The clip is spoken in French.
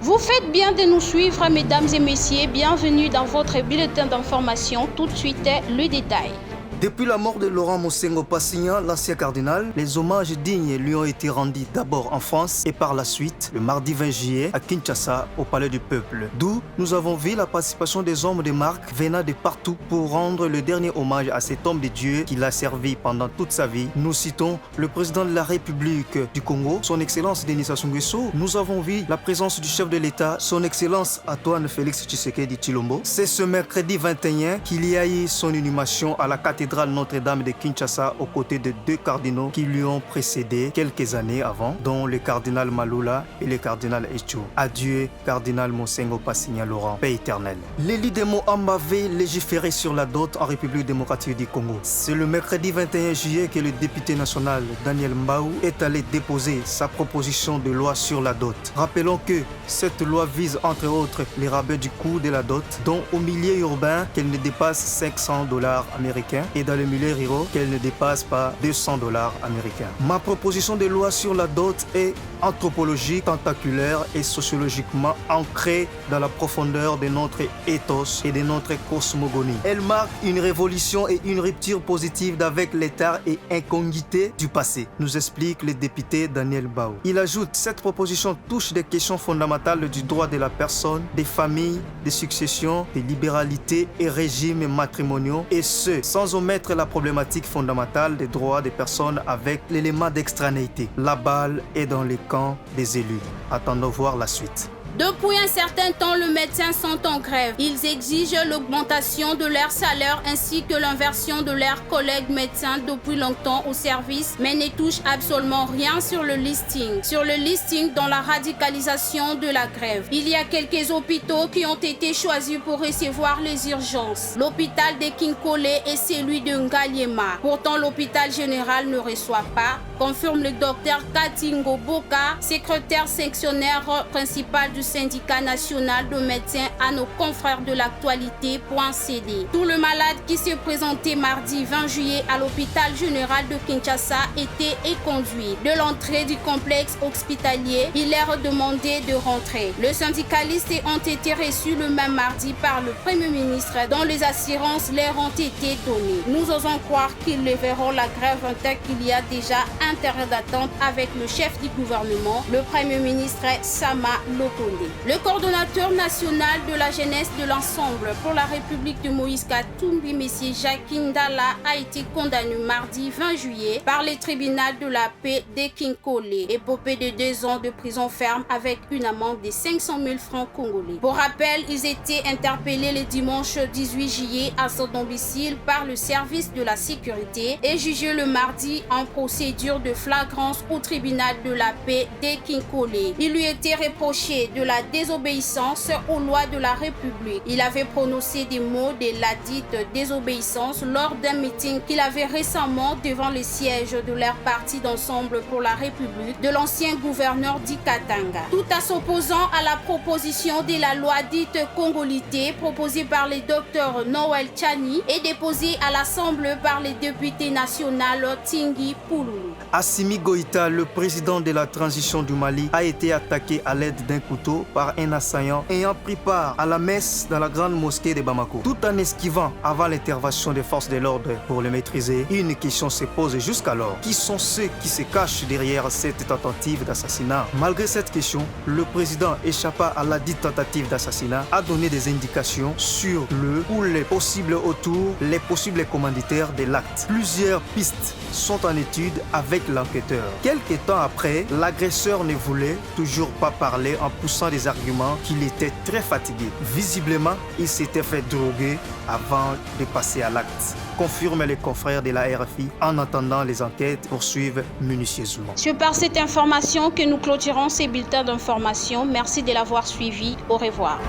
Vous faites bien de nous suivre, mesdames et messieurs. Bienvenue dans votre bulletin d'information. Tout de suite, le détail. Depuis la mort de Laurent Mosengo Passignan, l'ancien cardinal, les hommages dignes lui ont été rendus d'abord en France et par la suite, le mardi 20 juillet, à Kinshasa, au Palais du Peuple. D'où nous avons vu la participation des hommes de marque venant de partout pour rendre le dernier hommage à cet homme de Dieu qui l'a servi pendant toute sa vie. Nous citons le président de la République du Congo, son Excellence Denis Sassou Nguesso. Nous avons vu la présence du chef de l'État, son Excellence Antoine Félix Tshisekedi Tshilombo. C'est ce mercredi 21 qu'il y a eu son inhumation à la cathédrale Notre-Dame de Kinshasa aux côtés de deux cardinaux qui lui ont précédé quelques années avant, dont le cardinal Malula et le cardinal Echo. Adieu, cardinal Mosengo Passignan Laurent, paix éternelle. L'élie de Mohamba avait légiféré sur la dot en République démocratique du Congo. C'est le mercredi 21 juillet que le député national Daniel Mbao est allé déposer sa proposition de loi sur la dot. Rappelons que cette loi vise entre autres les rabais du coût de la dot, dont au milieu urbain qu'elle ne dépasse $500 américains et dans le milieu rural qu'elle ne dépasse pas $200 américains. Ma proposition de loi sur la dot est anthropologique, tentaculaire et sociologiquement ancrée dans la profondeur de notre ethos et de notre cosmogonie. Elle marque une révolution et une rupture positive d'avec l'état et incongruité du passé, nous explique le député Daniel Mbao. Il ajoute, cette proposition touche des questions fondamentales du droit de la personne, des familles, des successions, des libéralités et régimes matrimoniaux, et ce, sans omettre la problématique fondamentale des droits des personnes avec l'élément d'extranéité. La balle est dans les camps des élus. Attendons voir la suite. Depuis un certain temps, les médecins sont en grève. Ils exigent l'augmentation de leur salaire ainsi que l'inversion de leurs collègues médecins depuis longtemps au service, mais ne touchent absolument rien sur le listing. Sur le listing, dans la radicalisation de la grève, il y a quelques hôpitaux qui ont été choisis pour recevoir les urgences. L'hôpital de Kinkole et celui de Ngaliema. Pourtant, l'hôpital général ne reçoit pas, confirme le docteur Katingo Boka, secrétaire sectionnaire principal du syndicat national de médecins à nos confrères de l'actualité.cd. Tout le malade qui s'est présenté mardi 20 juillet à l'hôpital général de Kinshasa était éconduit. De l'entrée du complexe hospitalier, il leur demandé de rentrer. Les syndicalistes ont été reçus le même mardi par le Premier ministre dont les assurances leur ont été données. Nous osons croire qu'ils verront la grève tant qu'il y a déjà un terrain d'attente avec le chef du gouvernement, le Premier ministre Sama Lokonde. Le coordonnateur national de la jeunesse de l'ensemble pour la République de Moïse Katumbi, M. Jacques Ndala, a été condamné mardi 20 juillet par le tribunal de la paix de Kinkole, épopée de 2 ans de prison ferme avec une amende de 500 000 francs congolais. Pour rappel, ils étaient interpellés le dimanche 18 juillet à son domicile par le service de la sécurité et jugés le mardi en procédure de flagrance au tribunal de la paix de Kinkole. Il lui était reproché de la désobéissance aux lois de la République. Il avait prononcé des mots de la dite désobéissance lors d'un meeting qu'il avait récemment devant le siège de leur parti d'ensemble pour la République de l'ancien gouverneur d'Ikatanga. Tout en s'opposant à la proposition de la loi dite Congolité proposée par le docteur Noël Tchani et déposée à l'Assemblée par le député national Tingi Pouloulou. Assimi Goïta, le président de la transition du Mali, a été attaqué à l'aide d'un couteau par un assaillant ayant pris part à la messe dans la grande mosquée de Bamako. Tout en esquivant avant l'intervention des forces de l'ordre pour le maîtriser, une question se pose jusqu'alors. Qui sont ceux qui se cachent derrière cette tentative d'assassinat? Malgré cette question, le président échappa à la dite tentative d'assassinat, a donné des indications sur le ou les possibles autour, les possibles commanditaires de l'acte. Plusieurs pistes sont en étude avec l'enquêteur. Quelques temps après, l'agresseur ne voulait toujours pas parler en poussant des arguments qu'il était très fatigué. Visiblement, il s'était fait droguer avant de passer à l'acte, confirment les confrères de la RFI. En attendant, les enquêtes poursuivent minutieusement. C'est par cette information que nous clôturons ces bulletins d'information. Merci de l'avoir suivi. Au revoir.